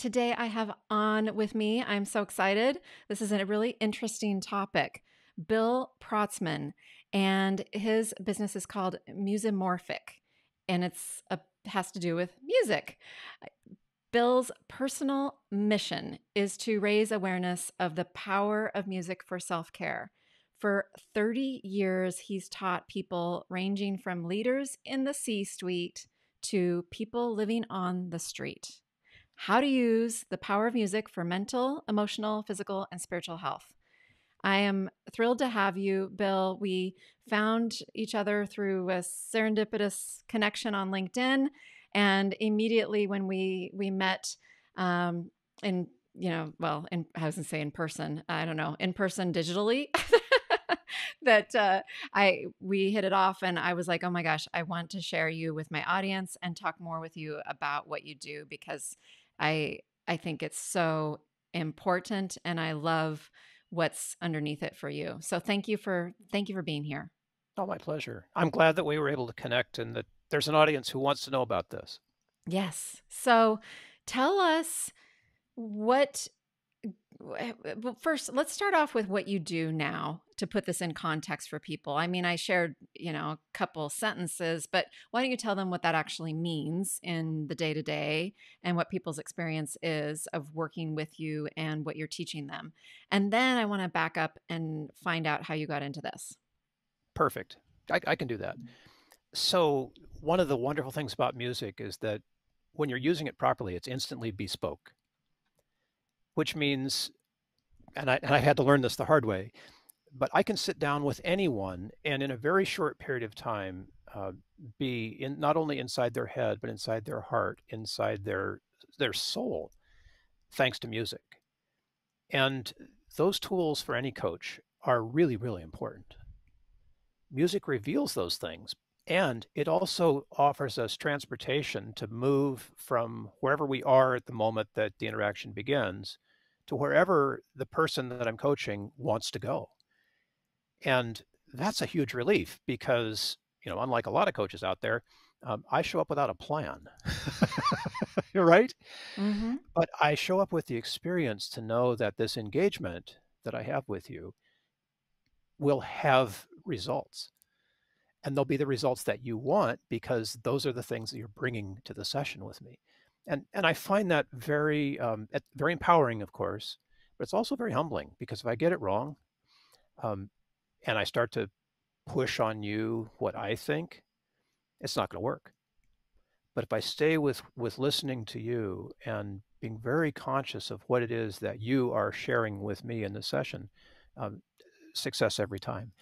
Today I have on with me, I'm so excited. This is a really interesting topic. Bill Protzmann, and his business is called Musimorphic, and has to do with music. Bill's personal mission is to raise awareness of the power of music for self-care. For 30 years, he's taught people ranging from leaders in the C-suite to people living on the street how to use the power of music for mental, emotional, physical, and spiritual health. I am thrilled to have you, Bill. We found each other through a serendipitous connection on LinkedIn, and immediately when we met, in I was gonna say in person. I don't know, in person digitally. that we hit it off, and I was like, oh my gosh, I want to share you with my audience and talk more with you about what you do because I I think it's so important, and I love what's underneath it for you. So thank you for being here. Oh, my pleasure. I'm glad that we were able to connect and that there's an audience who wants to know about this. Yes. So tell us what well, first, let's start off with what you do now to put this in context for people. I mean, I shared, a couple sentences, but why don't you tell them what that actually means in the day to day and what people's experience is of working with you and what you're teaching them? And then I want to back up and find out how you got into this. Perfect. I can do that. So, one of the wonderful things about music is that when you're using it properly, it's instantly bespoke, which means, and I had to learn this the hard way, but I can sit down with anyone and in a very short period of time be in not only inside their head, but inside their heart, inside their soul, thanks to music. And those tools for any coach are really, really important. Music reveals those things, and it also offers us transportation to move from wherever we are at the moment that the interaction begins to wherever the person that I'm coaching wants to go. And that's a huge relief because, unlike a lot of coaches out there, I show up without a plan, right? Mm-hmm. But I show up with the experience to know that this engagement that I have with you will have results. And they'll be the results that you want because those are the things that you're bringing to the session with me. And I find that very empowering, of course, but it's also very humbling because if I get it wrong, um, and I start to push on you what I think, it's not going to work. But if I stay with listening to you and being very conscious of what it is that you are sharing with me in the session, um, success every time.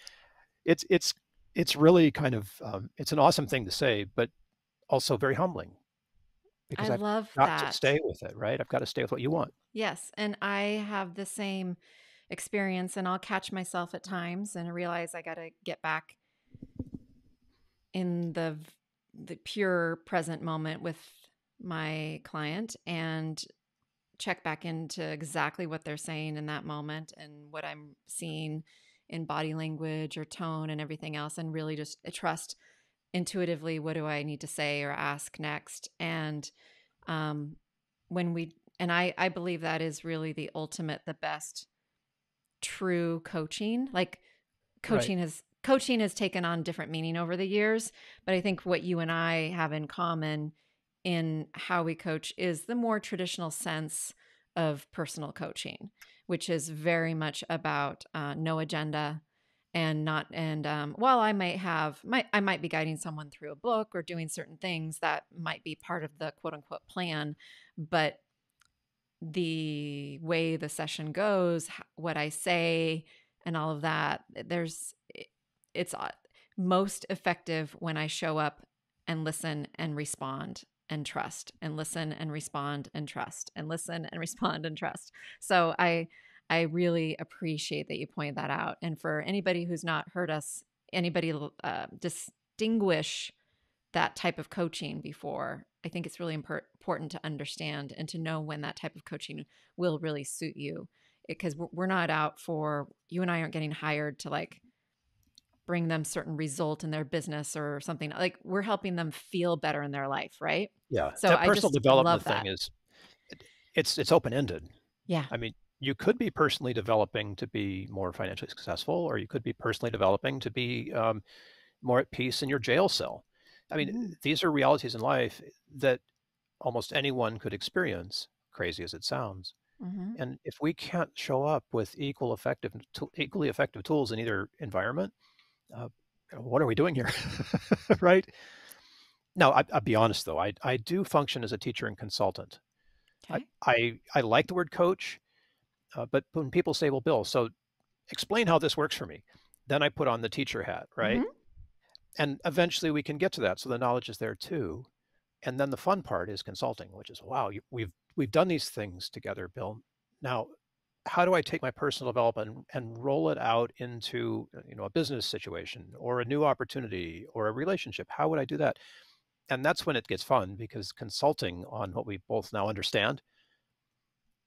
It's it's it's really kind of it's an awesome thing to say, but also very humbling I because I've love got to that. stay with it, right? I've got to stay with what you want. Yes, and I have the same experience, and I'll catch myself at times and I realize I got to get back in the pure present moment with my client and check back into exactly what they're saying in that moment and what I'm seeing in body language or tone and everything else, and really just trust intuitively what do I need to say or ask next. And um, when we and I believe that is really the ultimate, the best true coaching. Like Right. coaching has taken on different meaning over the years, but I think what you and I have in common in how we coach is the more traditional sense of personal coaching, which is very much about no agenda and not and while I might be guiding someone through a book or doing certain things that might be part of the quote unquote plan, but the way the session goes, what I say, and all of that, it's most effective when I show up and listen and respond and trust and listen and respond and trust and listen and respond and trust. So I really appreciate that you point that out. And for anybody who's not heard us, anybody distinguish that type of coaching before, I think it's really important to understand and to know when that type of coaching will really suit you. Because we're not out for, you and I aren't getting hired to like bring them certain result in their business or something. Like we're helping them feel better in their life, right? Yeah. So That I personal just love development thing that. is it's open-ended. Yeah. I mean, you could be personally developing to be more financially successful, or you could be personally developing to be more at peace in your jail cell. I mean, Mm. these are realities in life that almost anyone could experience, crazy as it sounds. Hmm. And if we can't show up with equally effective tools in either environment, uh, what are we doing here? Right? Now, I'll be honest though, I do function as a teacher and consultant. I, Okay. I like the word coach, but when people say, well, Bill, so explain how this works for me, then I put on the teacher hat, right? Hmm. And eventually we can get to that. So the knowledge is there too. And then the fun part is consulting, which is, wow, we've done these things together, Bill. Now, how do I take my personal development and roll it out into, a business situation or a new opportunity or a relationship? How would I do that? And that's when it gets fun, because consulting on what we both now understand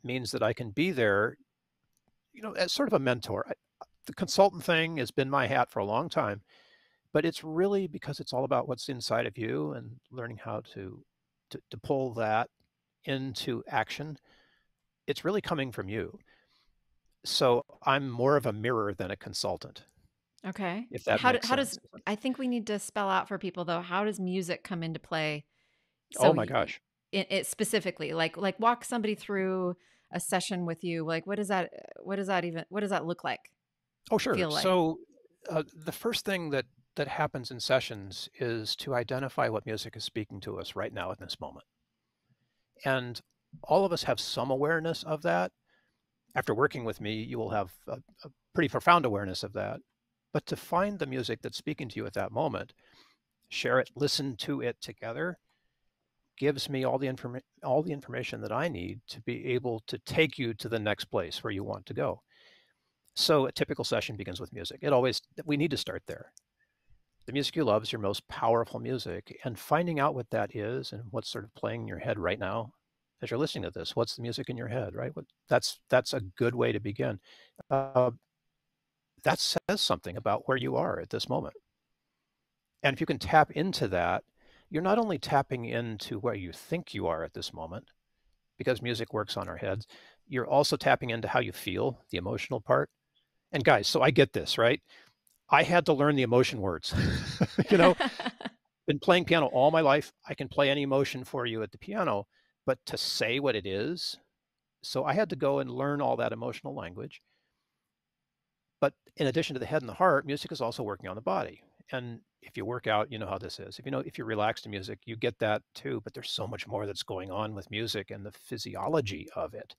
means that I can be there, as sort of a mentor. The consultant thing has been my hat for a long time, but it's really because it's all about what's inside of you and learning how to pull that into action. It's really coming from you. So I'm more of a mirror than a consultant, Okay. if that makes How does sense. I think we need to spell out for people though, how does music come into play? Oh So my gosh. it specifically, like walk somebody through a session with you. Like what does that look like? Oh, sure. Feel like? So the first thing that happens in sessions is to identify what music is speaking to us right now in this moment. And all of us have some awareness of that. After working with me, you will have a pretty profound awareness of that. But to find the music that's speaking to you at that moment, share it, listen to it together, gives me all the information that I need to be able to take you to the next place where you want to go. So a typical session begins with music. We need to start there. The music you love is your most powerful music, and finding out what that is and what's sort of playing in your head right now as you're listening to this. What's the music in your head, right? That's a good way to begin. Uh, that says something about where you are at this moment. And if you can tap into that, you're not only tapping into where you think you are at this moment, because music works on our heads, you're also tapping into how you feel, the emotional part. And guys, so I get this, right? I had to learn the emotion words. you know, been playing piano all my life. I can play any emotion for you at the piano, but to say what it is, so I had to go and learn all that emotional language. But in addition to the head and the heart, music is also working on the body. And if you work out, you know how this is. If you relax to music, you get that too. But there's so much more that's going on with music and the physiology of it.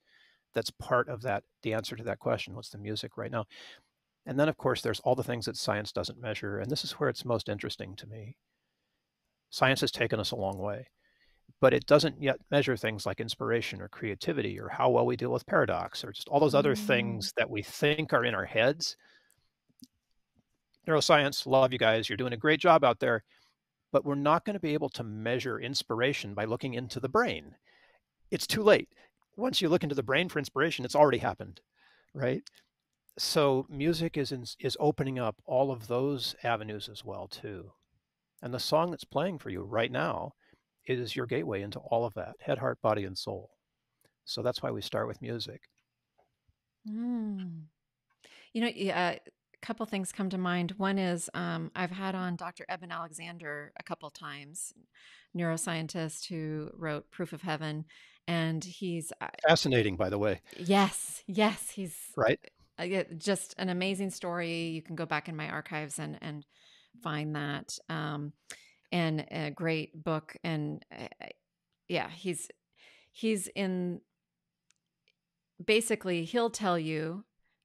That's part of the answer to that question. What's the music right now? And then, of course, there's all the things that science doesn't measure. And this is where it's most interesting to me. Science has taken us a long way, but it doesn't yet measure things like inspiration or creativity or how well we deal with paradox or just all those other Mm. things that we think are in our heads. Neuroscience, love you guys. You're doing a great job out there, but we're not going to be able to measure inspiration by looking into the brain. It's too late. Once you look into the brain for inspiration, it's already happened, right? So music is opening up all of those avenues as well too. And the song that's playing for you right now is your gateway into all of that, head, heart, body, and soul. So that's why we start with music. Mm. A couple things come to mind. One is I've had on Dr. Eben Alexander a couple times, neuroscientist who wrote Proof of Heaven, and he's Fascinating, by the way, yes, he's right? just an amazing story. You can go back in my archives and find that, and a great book. And yeah, he's in basically he'll tell you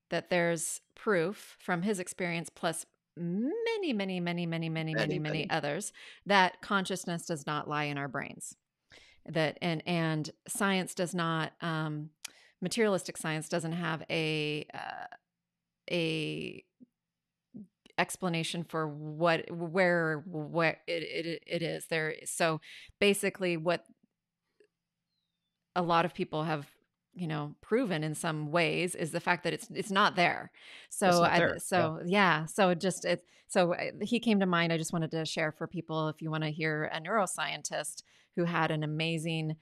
that there's proof from his experience plus many many many many many many Many, many many. others that consciousness does not lie in our brains, that and science does not, materialistic science doesn't have a explanation for where it is there. So basically what a lot of people have, proven in some ways is the fact that it's not there. It's So not there. Yeah. yeah, so he came to mind. I just wanted to share for people, if you want to hear a neuroscientist who had an amazing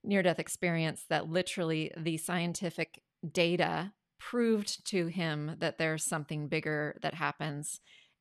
near-death experience that literally the scientific data proved to him that there's something bigger that happens,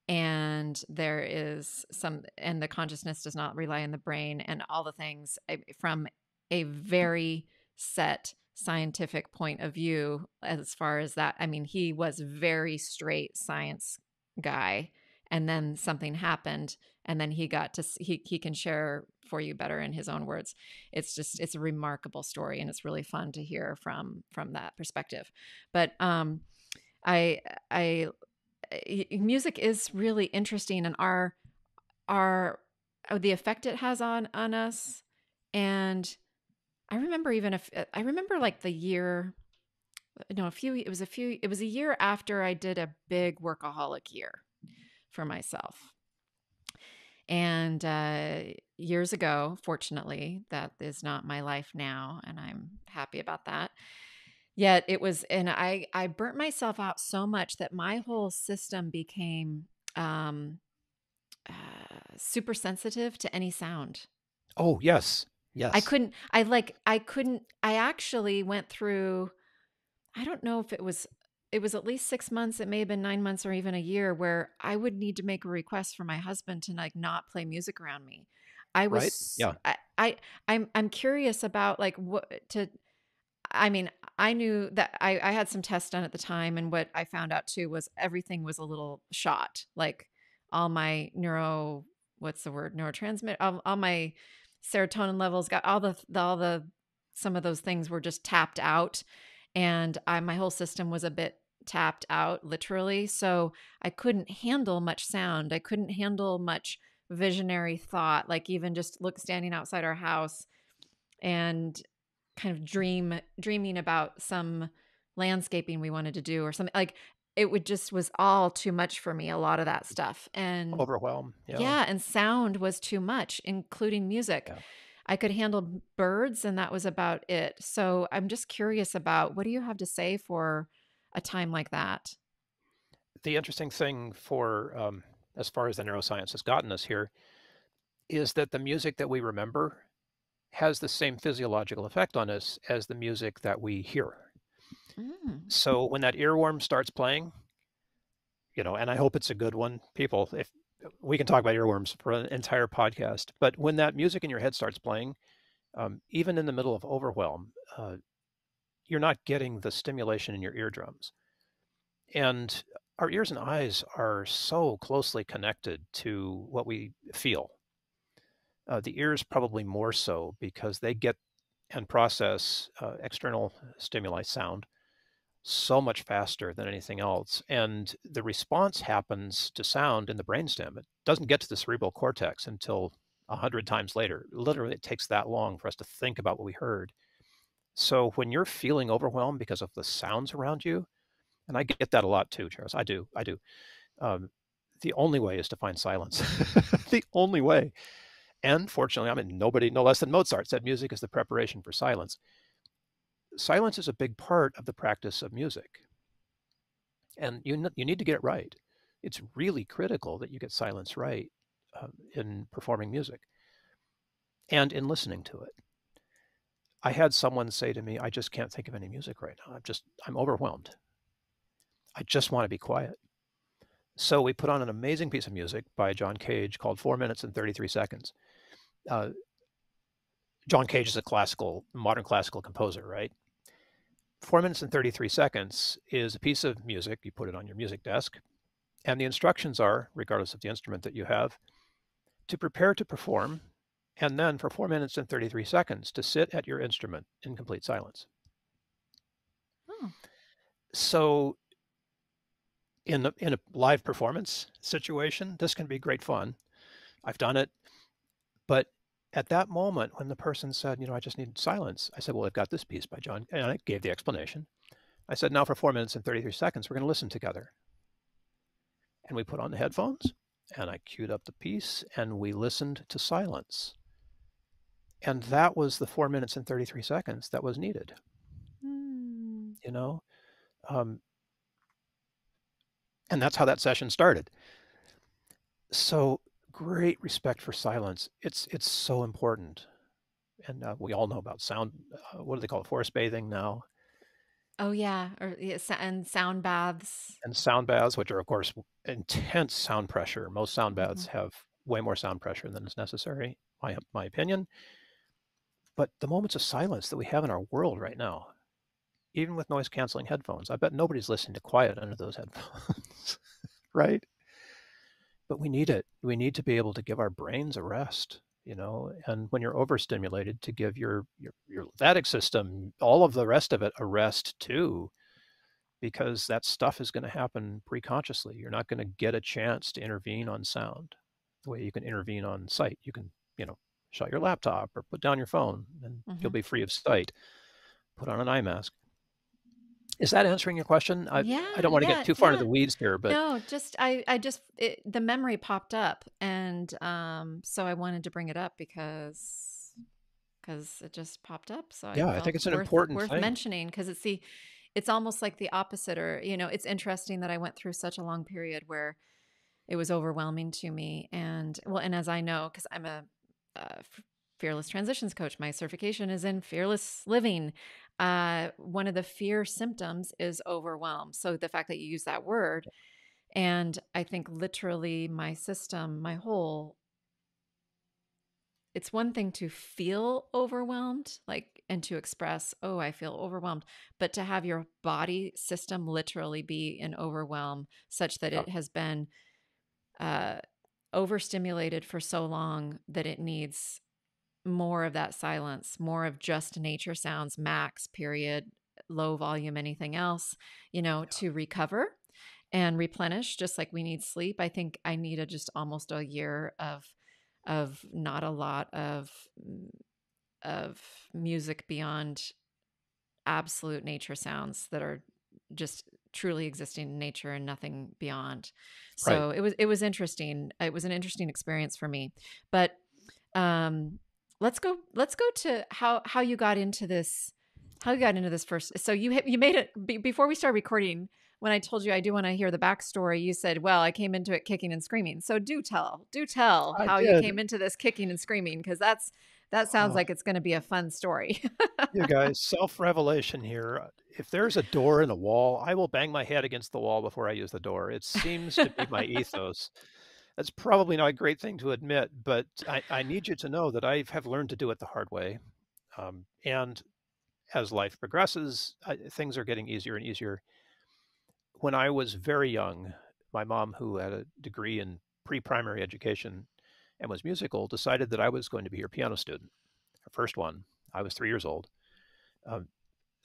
and there is some, and the consciousness does not rely on the brain, and all the things from a very set scientific point of view. As far as that, I mean, he was very straight science guy, and then something happened, and then he got to he can share for you better in his own words. It's a remarkable story, and it's really fun to hear from that perspective. But I I music is really interesting, and our the effect it has on us. And I remember even if I remember like the year, no, it was a year after I did a big workaholic year for myself. And years ago, fortunately, that is not my life now, and I'm happy about that. Yet it was, and I burnt myself out so much that my whole system became um, uh, super sensitive to any sound. Oh, yes. I Yes. couldn't, I couldn't, I actually went through, I don't know if it was at least 6 months, it may have been 9 months or even a year, where I would need to make a request for my husband to like not play music around me. I Right? was, Yeah. I'm curious about like what to, I mean, I knew that I had some tests done at the time, and what I found out too was everything was a little shot. Like all my what's the word, neurotransmit, all my serotonin levels got all the some of those things were just tapped out, and my whole system was a bit tapped out, literally. So I couldn't handle much sound. I couldn't handle much visionary thought, like even just standing outside our house and kind of dreaming about some landscaping we wanted to do or something. Like it would just was all too much for me, a lot of that stuff. And Overwhelm. Yeah. yeah, and sound was too much, including music. Yeah. I could handle birds, and that was about it. So I'm just curious about, what do you have to say for a time like that? The interesting thing for, as far as the neuroscience has gotten us here, is that the music that we remember has the same physiological effect on us as the music that we hear. Mm. So when that earworm starts playing, and I hope it's a good one, people, if we can talk about earworms for an entire podcast, but when that music in your head starts playing, even in the middle of overwhelm, you're not getting the stimulation in your eardrums. And our ears and eyes are so closely connected to what we feel. The ears probably more so because they get and process external stimuli, sound, so much faster than anything else. And the response happens to sound in the brainstem. It doesn't get to the cerebral cortex until 100 times later. Literally, it takes that long for us to think about what we heard. So when you're feeling overwhelmed because of the sounds around you, and I get that a lot too, Charis, I do. Um, the only way is to find silence. The only way. And fortunately, I mean, nobody, no less than Mozart, said music is the preparation for silence. Silence is a big part of the practice of music, and you need to get it right. It's really critical that you get silence right in performing music and in listening to it. I had someone say to me, "I just can't think of any music right now. I'm overwhelmed. I just want to be quiet." So we put on an amazing piece of music by John Cage called 4 minutes and 33 seconds. Uh, John Cage is a modern classical composer, right? 4 minutes and 33 seconds is a piece of music. You put it on your music desk, and the instructions are, regardless of the instrument that you have, to prepare to perform, and then for 4 minutes and 33 seconds to sit at your instrument in complete silence. Oh. So, in a live performance situation, this can be great fun. I've done it, but at that moment when the person said, I just need silence, I said, well, I've got this piece by John, and I gave the explanation. I said, now for 4 minutes and 33 seconds, we're going to listen together. And we put on the headphones, and I queued up the piece, and we listened to silence. And that was the 4 minutes and 33 seconds that was needed. Mm. you know um, and that's how that session started. So great respect for silence. It's so important. And we all know about sound. What do they call it? Forest bathing now, Oh yeah, or yeah, and sound baths. and sound baths, which are of course intense sound pressure. Most sound Hmm. baths have way more sound pressure than is necessary, my opinion. But the moments of silence that we have in our world right now, even with noise canceling headphones, I bet nobody's listening to quiet under those headphones, right? But we need it. We need to be able to give our brains a rest, and when you're overstimulated, to give your lymphatic system, all of the rest of it, a rest too, because that stuff is going to happen preconsciously. You're not going to get a chance to intervene on sound the way you can intervene on sight. You can, shut your laptop or put down your phone and you'll Hmm. be free of sight. Put on an eye mask. Is that answering your question? I Yeah, don't want to get yeah, too far into yeah. the weeds here, but No, just the memory popped up, and so I wanted to bring it up because it just popped up. So I yeah, I think felt it's an important worth thing. mentioning because it's almost like the opposite, or it's interesting that I went through such a long period where it was overwhelming to me, and well, and as I know, because I'm a fearless transitions coach, my certification is in fearless living. One of the fear symptoms is overwhelm. So the fact that you use that word, and I think literally my system, my whole, it's one thing to feel overwhelmed, like, and to express, oh, I feel overwhelmed, but to have your body system literally be in overwhelm such that Yeah, it has been uh, overstimulated for so long that it needs more of that silence, more of just nature sounds, max, period, low volume, anything else, to recover and replenish, just like we need sleep. I think I needed just almost a year of not a lot of music beyond absolute nature sounds that are just truly existing in nature and nothing beyond. right. So it was interesting. It was an interesting experience for me. But um let's go to how you got into this, how you got into this first. So you made it before we start recording. When I told you I do want to hear the backstory, you said, well, I came into it kicking and screaming. So do tell I how you did. came into this kicking and screaming, because that sounds Oh, like it's going to be a fun story. you guys, self-revelation here. If there's a door in a wall, I will bang my head against the wall before I use the door. It seems to be my ethos. That's probably not a great thing to admit, but I need you to know that I have learned to do it the hard way. And as life progresses, things are getting easier and easier. When I was very young, my mom, who had a degree in pre-primary education and was musical, decided that I was going to be her piano student, her first one. I was 3 years old. Um,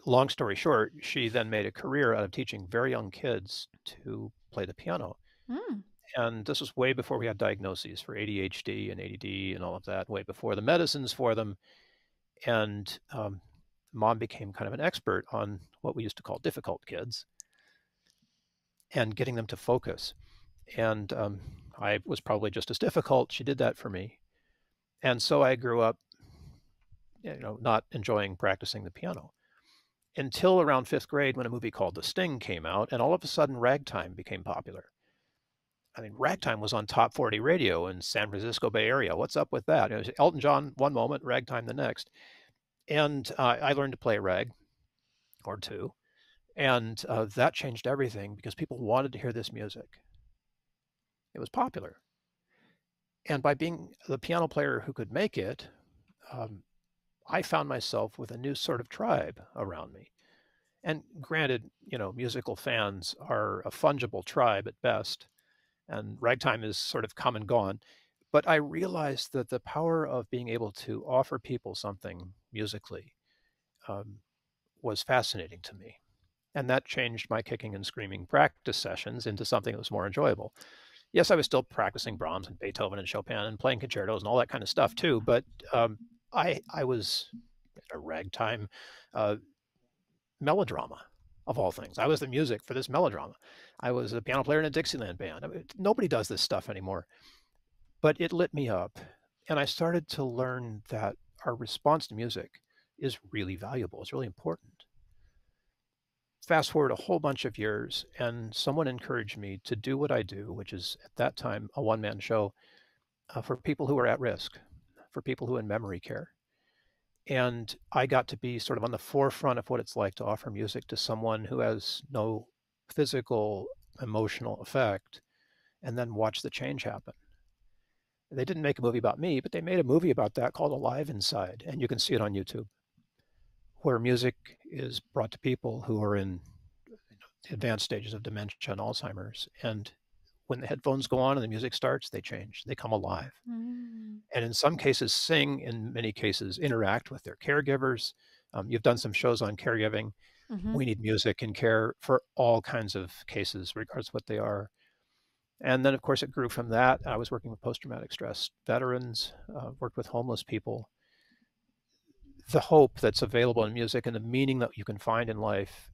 Long story short, she then made a career out of teaching very young kids to play the piano. Mm. And this was way before we had diagnoses for ADHD and ADD and all of that, way before the medicines for them. And mom became kind of an expert on what we used to call difficult kids and getting them to focus. And I was probably just as difficult. She did that for me. And so I grew up, not enjoying practicing the piano until around fifth grade when a movie called The Sting came out, and all of a sudden ragtime became popular. I mean, ragtime was on top 40 radio in San Francisco Bay Area. What's up with that? It was Elton John one moment, ragtime the next. And I learned to play rag or two. And that changed everything because people wanted to hear this music. It was popular. And by being the piano player who could make it, um, I found myself with a new sort of tribe around me. And granted, musical fans are a fungible tribe at best, and ragtime is sort of come and gone. But I realized that the power of being able to offer people something musically um, was fascinating to me. And that changed my kicking and screaming practice sessions into something that was more enjoyable. Yes, I was still practicing Brahms and Beethoven and Chopin and playing concertos and all that kind of stuff too. But I was a ragtime uh, melodrama of all things. I was the music for this melodrama. I was a piano player in a Dixieland band. I mean, nobody does this stuff anymore. But it lit me up. And I started to learn that our response to music is really valuable. It's really important. Fast forward a whole bunch of years, and someone encouraged me to do what I do, which is at that time a one man show for people who are at risk, for people who are in memory care. And I got to be sort of on the forefront of what it's like to offer music to someone who has no physical, emotional effect, and then watch the change happen. They didn't make a movie about me, but they made a movie about that called Alive Inside, and you can see it on YouTube, where music is brought to people who are in advanced stages of dementia and Alzheimer's. And when the headphones go on and the music starts, they change, they come alive. Mm. And in some cases, sing, in many cases, interact with their caregivers. You've done some shows on caregiving. Mm-hmm. We need music in care for all kinds of cases, regardless of what they are. And then, of course, it grew from that. I was working with post-traumatic stress veterans, worked with homeless people. The hope that's available in music and the meaning that you can find in life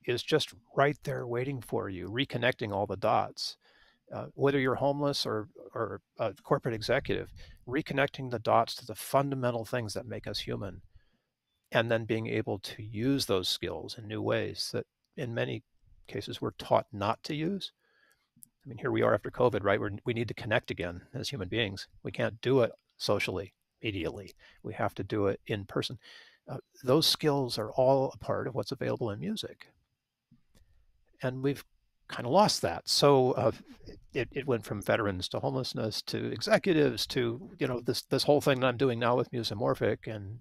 is just right there waiting for you, reconnecting all the dots. Whether you're homeless or a corporate executive, reconnecting the dots to the fundamental things that make us human, and then being able to use those skills in new ways that in many cases we're taught not to use. I mean, here we are after COVID, right? We need to connect again as human beings. We can't do it socially immediately. We have to do it in person. Those skills are all a part of what's available in music. And we've kind of lost that. So it went from veterans to homelessness to executives to, this whole thing that I'm doing now with Musimorphic, and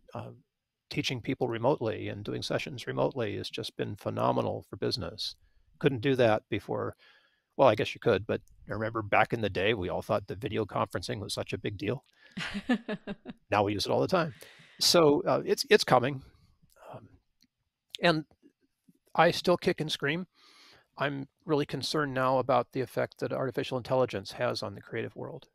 teaching people remotely and doing sessions remotely has just been phenomenal for business. Couldn't do that before. Well, I guess you could, but I remember back in the day, we all thought that video conferencing was such a big deal. Now we use it all the time. So it's coming. And I still kick and scream. I'm really concerned now about the effect that artificial intelligence has on the creative world.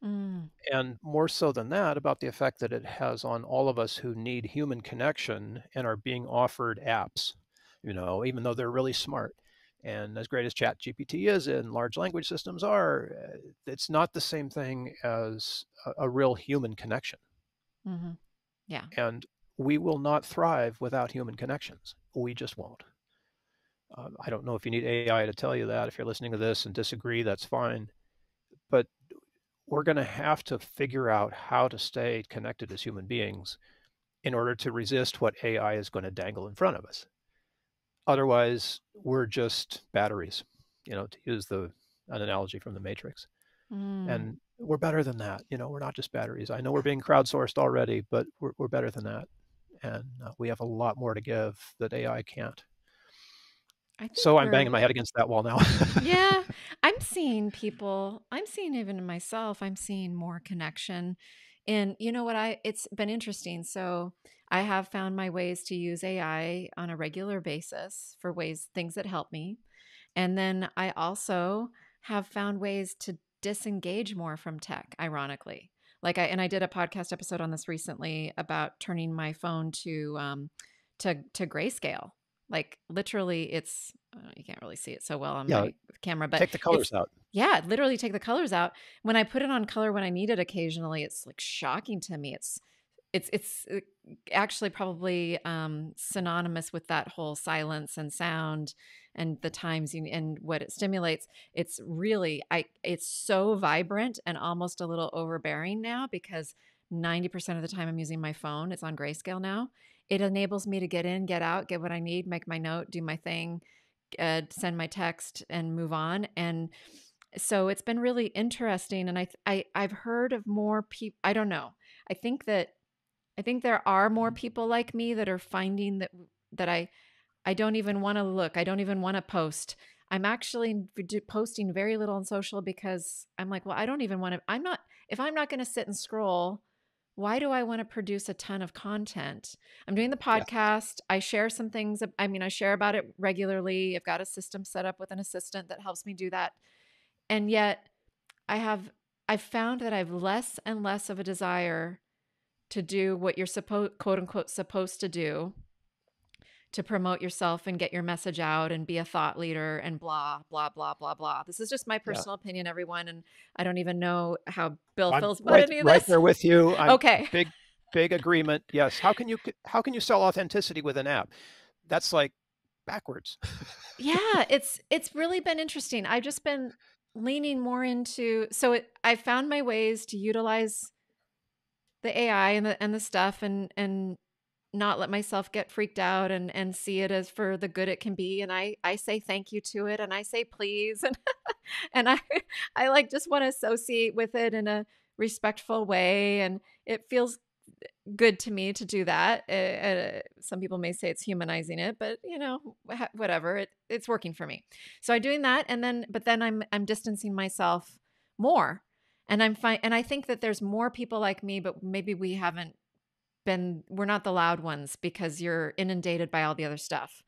Mm. And more so than that, about the effect that it has on all of us who need human connection and are being offered apps, even though they're really smart. And as great as ChatGPT is and large language systems are, it's not the same thing as a real human connection. Mm-hmm. Yeah. And we will not thrive without human connections. We just won't. I don't know if you need AI to tell you that. If you're listening to this and disagree, that's fine. But we're going to have to figure out how to stay connected as human beings in order to resist what AI is going to dangle in front of us. Otherwise, we're just batteries, to use an analogy from the Matrix. Mm. And we're better than that. We're not just batteries. I know we're being crowdsourced already, but we're better than that. And we have a lot more to give that AI can't. I think So I'm we're banging my head against that wall now. Yeah, I'm seeing even in myself, I'm seeing more connection. And you know what it's been interesting. So I have found my ways to use AI on a regular basis for things that help me. And then I also have found ways to disengage more from tech, ironically. I did a podcast episode on this recently about turning my phone to grayscale. Like literally it's you can't really see it so well on Yeah, my camera, but take the colors out. yeah, literally take the colors out. When I put it on color when I need it occasionally, it's like shocking to me. It's actually probably synonymous with that whole silence and sound and the times and what it stimulates. It's really it's so vibrant and almost a little overbearing now because 90% of the time I'm using my phone. It's on grayscale now. It enables me to get in, get out, get what I need, make my note, do my thing, send my text, and move on. And so it's been really interesting. And I've heard of more people. I don't know. I think there are more people like me that are finding that I don't even want to look. I don't even want to post. I'm actually posting very little on social because I'm like, well, I don't even want to. If I'm not going to sit and scroll, why do I want to produce a ton of content? I'm doing the Yeah. podcast. I share some things. I mean, I share about it regularly. I've got a system set up with an assistant that helps me do that. And yet I've found that I've less and less of a desire to do what you're quote unquote supposed to do to promote yourself and get your message out and be a thought leader and blah, blah, blah, blah, blah. This is just my Yeah. personal opinion, everyone. And I don't even know how Bill I'm feels about any of right this. there with you. I'm Okay. big agreement. Yes. How can you sell authenticity with an app? That's like backwards. Yeah, it's really been interesting. I've just been leaning more into I found my ways to utilize the AI and the stuff, and not let myself get freaked out, and see it as for the good it can be. And I say thank you to it, and I say please, and I like just want to associate with it in a respectful way, and it feels good to me to do that. Some people may say it's humanizing it, but whatever. It's working for me. So I'm doing that, but then I'm distancing myself more, and I'm fine. And I think that there's more people like me, but maybe we're not the loud ones because you're inundated by all the other stuff.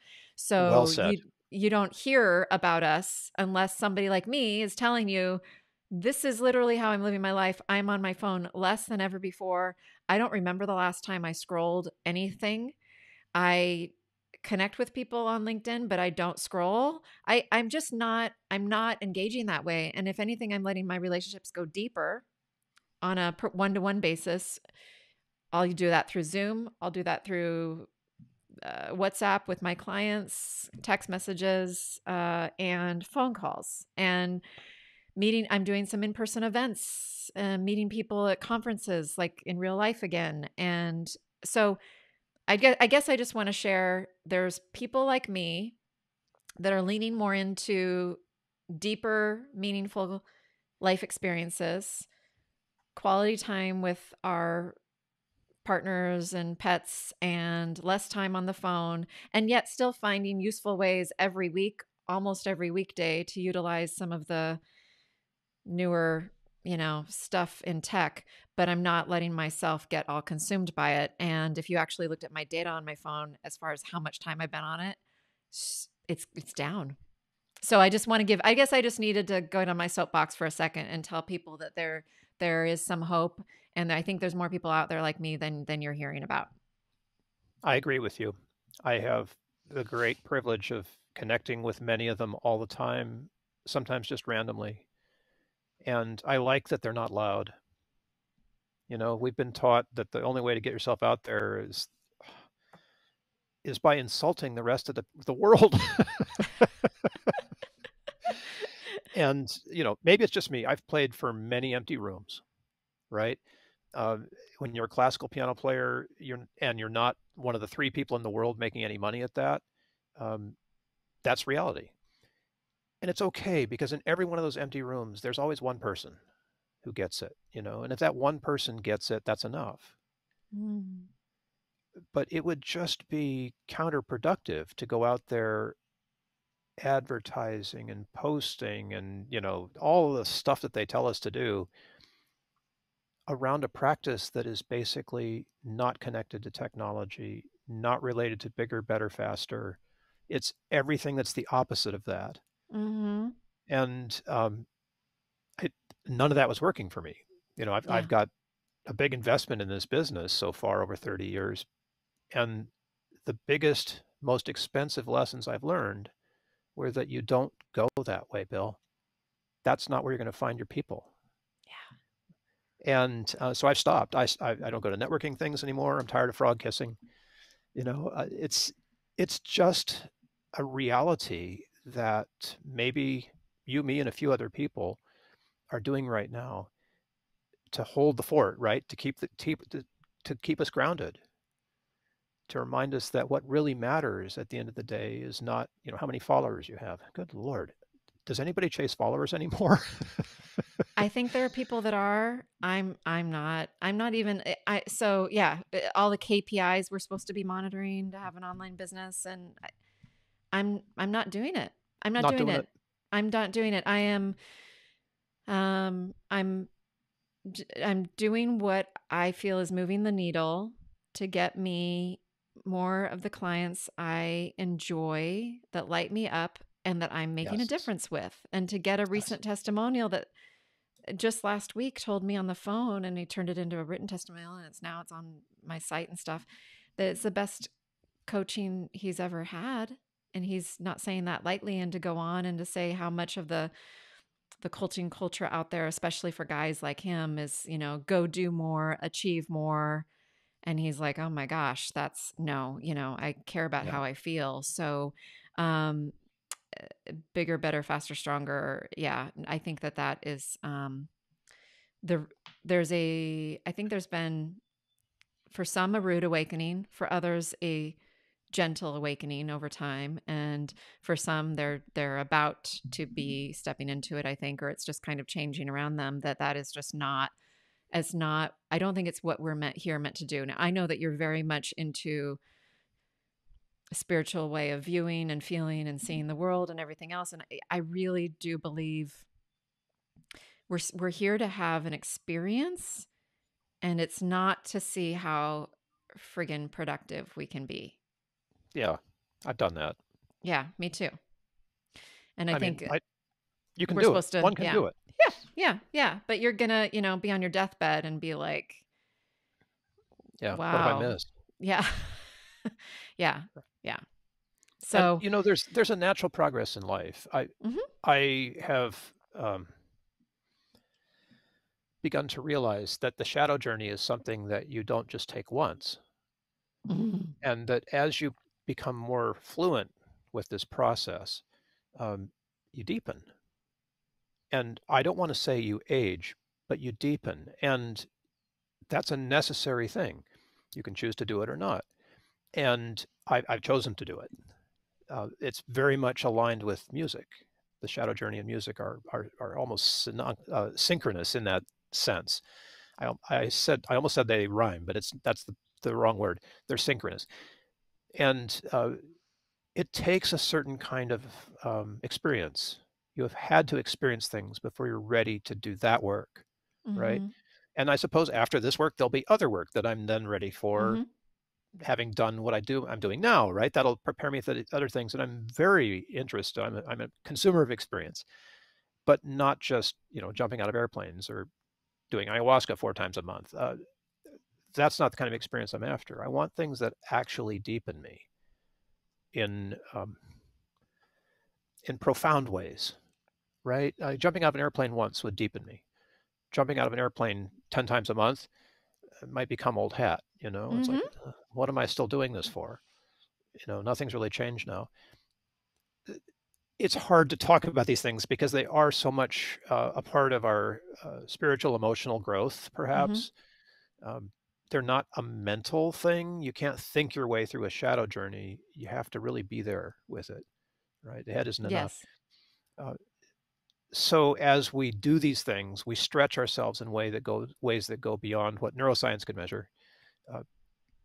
Well So said. you don't hear about us unless somebody like me is telling you, this is literally how I'm living my life. I'm on my phone less than ever before. I don't remember the last time I scrolled anything. I connect with people on LinkedIn, but I don't scroll. I'm not engaging that way. And if anything, I'm letting my relationships go deeper on a one-to-one basis. I'll do that through Zoom. I'll do that through WhatsApp with my clients, text messages, and phone calls. And I'm doing some in-person events, meeting people at conferences, like in real life again. And so I guess I just want to share, there's people like me that are leaning more into deeper, meaningful life experiences, quality time with our partners and pets, and less time on the phone, and yet still finding useful ways every week, almost every weekday, to utilize some of the newer, stuff in tech, but I'm not letting myself get all consumed by it. And if you actually looked at my data on my phone as far as how much time I've been on it, it's down. So I just want to I guess I just needed to go on my soapbox for a second and tell people that there is some hope, and I think there's more people out there like me than you're hearing about. I agree with you. I have the great privilege of connecting with many of them all the time, sometimes just randomly. And I like that they're not loud. We've been taught that the only way to get yourself out there is by insulting the rest of the world. And, maybe it's just me. I've played for many empty rooms, right? Uh, when you're a classical piano player, you're not one of the three people in the world making any money at that. Um, that's reality. And it's okay because in every one of those empty rooms, there's always one person who gets it. And if that one person gets it, that's enough. Mm. But it would just be counterproductive to go out there advertising and posting and, all of the stuff that they tell us to do around a practice that is basically not connected to technology, not related to bigger, better, faster. It's everything that's the opposite of that. Mm-hmm. And it, none of that was working for me. I've Yeah. got a big investment in this business so far over 30 years. And the biggest, most expensive lessons I've learned were that you don't go that way, Bill. That's not where you're going to find your people. Yeah. And so I've stopped. I don't go to networking things anymore. I'm tired of frog kissing. It's just a reality that maybe you, me, and a few other people are doing right now to hold the fort, right? To keep us grounded, to remind us that what really matters at the end of the day is not, how many followers you have. Good Lord. Does anybody chase followers anymore? I think there are people that are. I'm not. I'm not even. So yeah, all the KPIs we're supposed to be monitoring to have an online business, and I'm not doing it. I'm not Not doing doing it. it. I'm not doing it. I am. Um. I'm. I'm doing what I feel is moving the needle to get me more of the clients I enjoy, that light me up, and that I'm making a Yes. difference with, and to get a Yes. recent testimonial that just last week told me on the phone, and he turned it into a written testimonial, and it's on my site and stuff, that it's the best coaching he's ever had. And he's not saying that lightly, and to go on and to say how much of the coaching culture out there, especially for guys like him, is, go do more, achieve more. And he's like, oh my gosh, that's no, I care about Yeah. how I feel. So um bigger, better, faster, stronger. Yeah, I think that is the I think there's been, for some, a rude awakening, for others, a gentle awakening over time, and for some, they're about to be stepping into it, I think, or it's just kind of changing around them, that is just not as not I don't think it's what we're meant to do. Now, I know that you're very much into a spiritual way of viewing and feeling and seeing the world and everything else, and I really do believe we're here to have an experience, and it's not to see how friggin' productive we can be. Yeah, I've done that. Yeah, me too. And I I mean, think you can we're do it. supposed to, One can yeah. do it. Yeah, yeah, yeah. But you're gonna, be on your deathbed and be like, Yeah. What have I wow. missed? Yeah. Yeah. Yeah. And So, there's a natural progress in life. mhm, I have begun to realize that the shadow journey is something that you don't just take once, mhm, and that as you become more fluent with this process, um, you deepen. And I don't want to say you age, but you deepen, and that's a necessary thing. You can choose to do it or not, and I've chosen to do it. It's very much aligned with music. The shadow journey and music are almost synchronous in that sense. I almost said they rhyme, but that's the wrong word. They're synchronous, and it takes a certain kind of experience. You have had to experience things before you're ready to do that work, right? mhm, And I suppose after this work, there'll be other work that I'm then ready for, mhm. having done what I'm doing now, right? That'll prepare me for the other things, and I'm very interested. I'm a consumer of experience, but not just jumping out of airplanes or doing ayahuasca 4 times a month. That's not the kind of experience I'm after. I want things that actually deepen me in profound ways, right? Jumping out of an airplane once would deepen me. Jumping out of an airplane 10 times a month might become old hat. It's Mhm. like, what am I still doing this for? Nothing's really changed now. It's hard to talk about these things because they are so much a part of our spiritual, emotional growth, Mhm. perhaps. Um, they're not a mental thing. You can't think your way through a shadow journey. You have to really be there with it, right? The head isn't enough. Yes. Uh, so as we do these things, we stretch ourselves in ways that go beyond what neuroscience could measure, uh,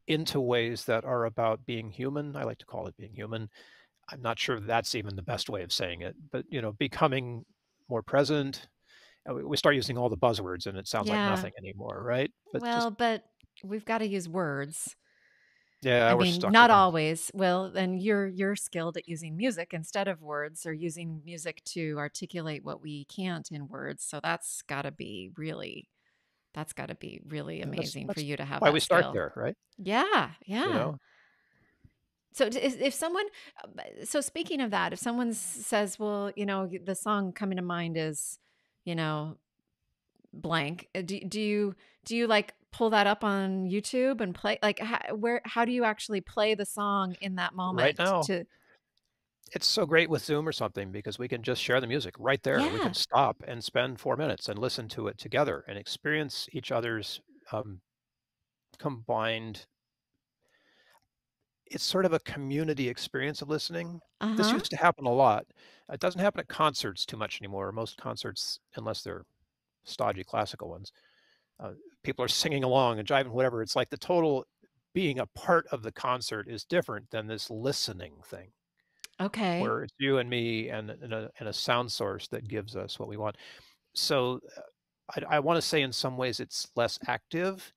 into ways that are about being human. I like to call it being human. I'm not sure that's even the best way of saying it, but becoming more present. We start using all the buzzwords, and it sounds like Yeah. nothing anymore, right? But just Well, but we've got to use words. yeah, I we're mean, stuck with not them. always. Well, then you're skilled at using music instead of words, or using music to articulate what we can't in words. So that's got to be really And that's amazing for that's you to have why we that start skill. there, right? Yeah, You yeah. know, So if someone, so speaking of that, if someone says, well, the song coming to mind is, you know, blank. Do you like pull that up on YouTube and play, like, how do you actually play the song in that right moment now, to it's so great with Zoom or something because we can just share the music right there. We can yeah. stop and spend 4 minutes and listen to it together and experience each other's um, combined. It's sort of a community experience of listening. This Uh-huh. used to happen a lot. It doesn't happen at concerts too much anymore. Most concerts, unless they're stodgy classical ones, uh, people are singing along and jiving, whatever. It's like the total being a part of the concert is different than this listening thing, Okay. where it's you and me and a sound source that gives us what we want. So I want to say in some ways it's less active,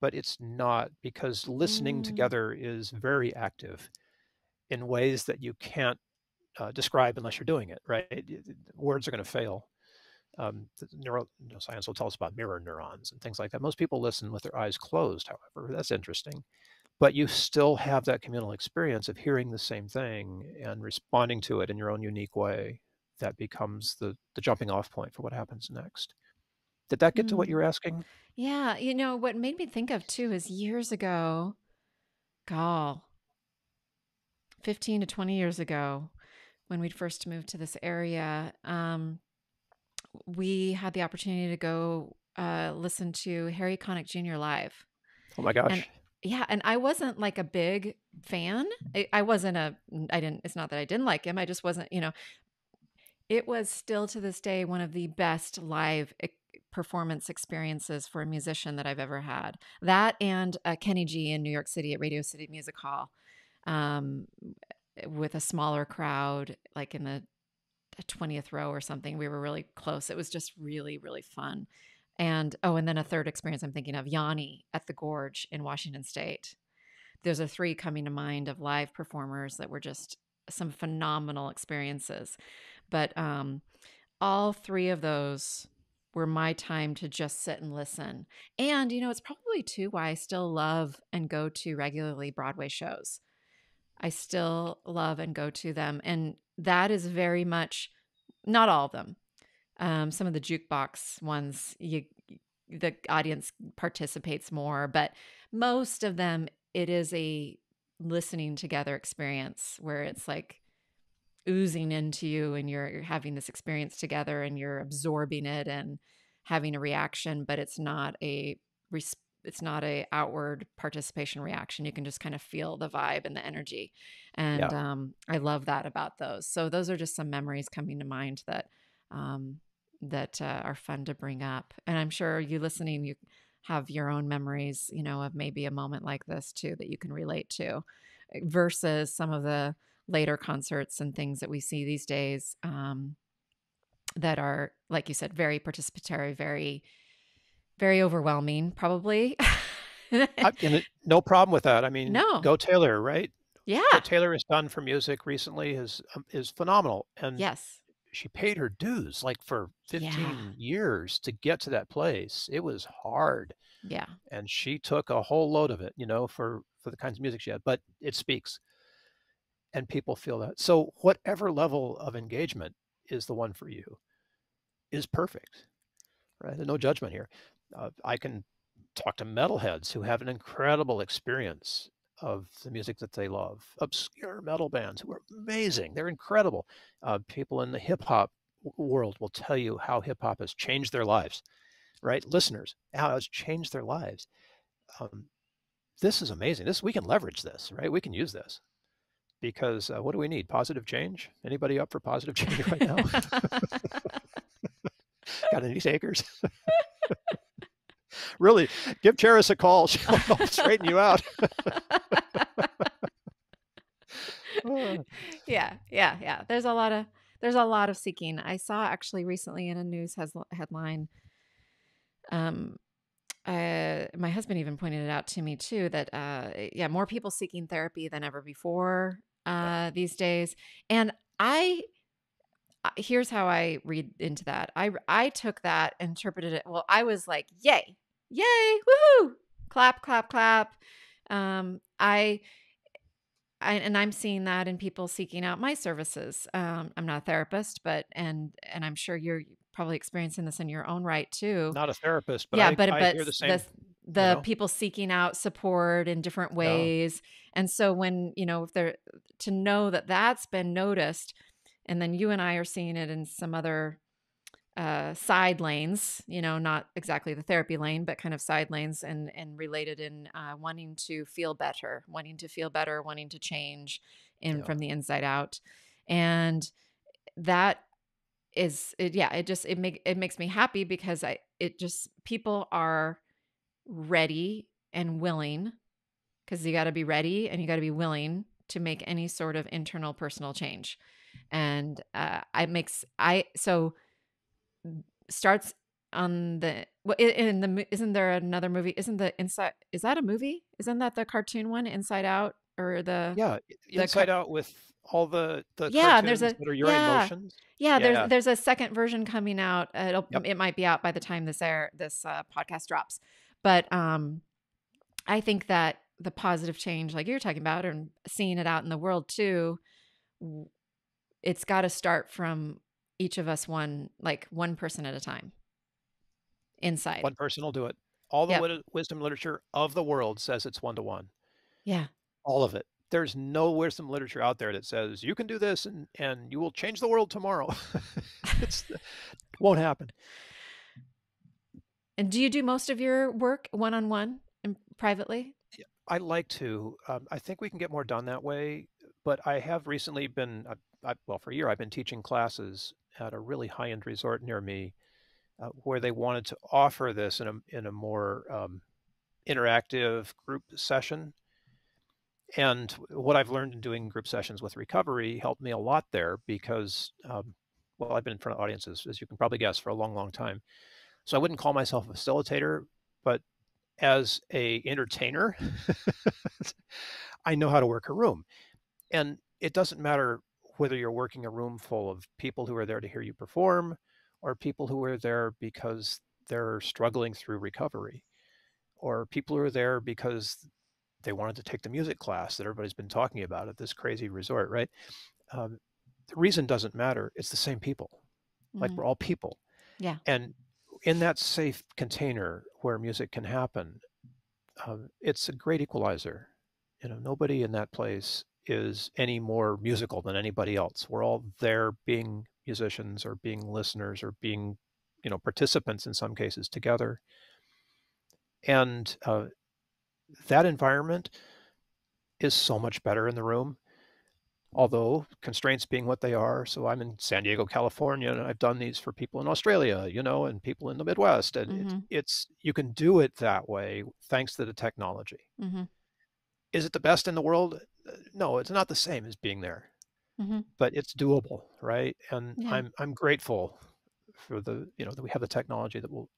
but it's not, because listening Mm, together is very active in ways that you can't describe unless you're doing it, right? Words are going to fail. Neuroscience will tell us about mirror neurons and things like that. Most people listen with their eyes closed, however. That's interesting. But you still have that communal experience of hearing the same thing and responding to it in your own unique way. That becomes the jumping off point for what happens next. Did that get to what mm. you were asking? Yeah, what made me think of too is years ago, gall, 15 to 20 years ago, when we'd first moved to this area, we had the opportunity to go listen to Harry Connick Jr. live. Oh my And gosh. yeah, and I wasn't like a big fan. I wasn't a, I didn't, it's not that I didn't like him. I just wasn't, it was still to this day one of the best live performance experiences for a musician that I've ever had. That and Kenny G in New York City at Radio City Music Hall, um, with a smaller crowd, like in the 20th row or something. We were really close. It was just really, really fun. And oh, and then a third experience I'm thinking of, Yanni at the Gorge in Washington State. Those are three coming to mind of live performers that were just some phenomenal experiences. But all three of those were my time to just sit and listen. And, it's probably too why I still love and go to regularly Broadway shows. I still love and go to them. And that is very much, not all of them. Some of the jukebox ones, the audience participates more, but most of them, it is a listening together experience where it's like oozing into you and you're having this experience together and you're absorbing it and having a reaction, but it's not a outward participation reaction. You can just kind of feel the vibe and the energy. And Yeah. I love that about those. So those are just some memories coming to mind that um, are fun to bring up. And I'm sure you listening, you have your own memories, of maybe a moment like this too that you can relate to, versus some of the later concerts and things that we see these days, that are, like you said, very participatory, very, very overwhelming, probably. No problem with that. I mean, No. go Taylor, right? What Yeah. Taylor has done for music recently is phenomenal, and Yes. she paid her dues like for Yeah. 15 years to get to that place. It was hard, Yeah. and she took a whole load of it, for the kinds of music she had. But it speaks, and people feel that. So whatever level of engagement is the one for you is perfect, right? There's no judgment here. I can talk to metalheads who have an incredible experience of the music that they love. Obscure metal bands who are amazing. They're incredible. People in the hip hop world will tell you how hip hop has changed their lives, right? Listeners, how it's changed their lives. Um, this is amazing. We can leverage this, right? We can use this because what do we need? Positive change? Anybody up for positive change right now? Got any takers? Really, give Charis a call. She'll help straighten you out. Yeah, yeah, yeah. There's a lot of seeking. I saw actually recently in a news headline. Um, my husband even pointed it out to me too that yeah, more people seeking therapy than ever before Yep. these days. And here's how I read into that. I took that, interpreted it. Well, I was like, yay, yay, woohoo, clap, clap, clap. I and I'm seeing that in people seeking out my services. I'm not a therapist, but and I'm sure you're probably experiencing this in your own right too. Not a therapist, but Yeah, I hear the same, you the know? people seeking out support in different Yeah, ways, and so when if they're to know that that's been noticed, and then you and I are seeing it in some other side lanes, not exactly the therapy lane, but kind of side lanes and related in wanting to feel better, wanting to change in yeah, from the inside out. And that is it. Yeah. It makes me happy because it just, people are ready and willing, because you got to be ready and you got to be willing to make any sort of internal personal change. And so starts on the isn't there another movie? Isn't the Inside, is that a movie? Isn't that the cartoon one, Inside Out, or yeah, the Inside Out with all the yeah, and there's cartoons a that are your yeah. emotions. Yeah, Yeah, there's a second version coming out. yep. It might be out by the time this podcast drops. But I think that the positive change, like you're talking about, and seeing it out in the world too, it's got to start from each of us, one person at a time inside. One person will do it. All the Yep. wisdom literature of the world says it's one to one. Yeah. All of it. There's no wisdom literature out there that says you can do this and you will change the world tomorrow. It's won't happen. And do you do most of your work one-on-one and privately? Yeah, I like to. I think we can get more done that way, but I have recently been, well, for a year, I've been teaching classes at a really high-end resort near me, where they wanted to offer this in a more interactive group session. And what I've learned in doing group sessions with recovery helped me a lot there because, well, I've been in front of audiences, as you can probably guess, for a long, long time. So I wouldn't call myself a facilitator, but as a entertainer, I know how to work a room. And it doesn't matter whether you're working a room full of people who are there to hear you perform or people who are there because they're struggling through recovery or people who are there because they wanted to take the music class that everybody's been talking about at this crazy resort, right? Um, the reason doesn't matter. It's the same people. Like Mm, we're all people. yeah. And in that safe container where music can happen, it's a great equalizer. You know, nobody in that place is any more musical than anybody else. We're all there being musicians or being listeners or being, participants in some cases together. And that environment is so much better in the room, although constraints being what they are. So I'm in San Diego, California, and I've done these for people in Australia, and people in the Midwest. And Mhm. it's you can do it that way thanks to the technology. Mhm. Is it the best in the world? No, it's not the same as being there, Mhm. but it's doable, right? And Yeah. I'm grateful for that we have the technology that will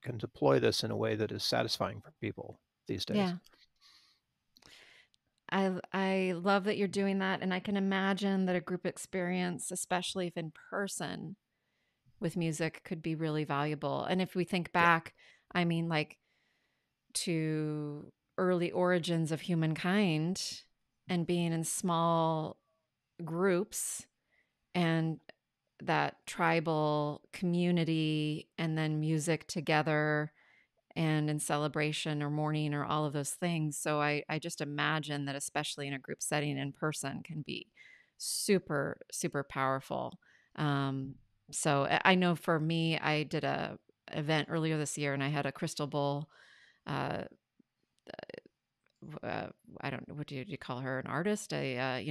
can deploy this in a way that is satisfying for people these days. Yeah. I love that you're doing that, and I can imagine that a group experience, especially if in person with music, could be really valuable. And if we think Yeah. back, I mean, like to early origins of humankind and being in small groups and that tribal community and then music together and in celebration or mourning or all of those things. So I just imagine that, especially in a group setting in person, can be super, super powerful. Um, so I know for me, I did a event earlier this year and I had a crystal bowl. Uh, uh, I don't know, what do you call her? An artist? Yeah,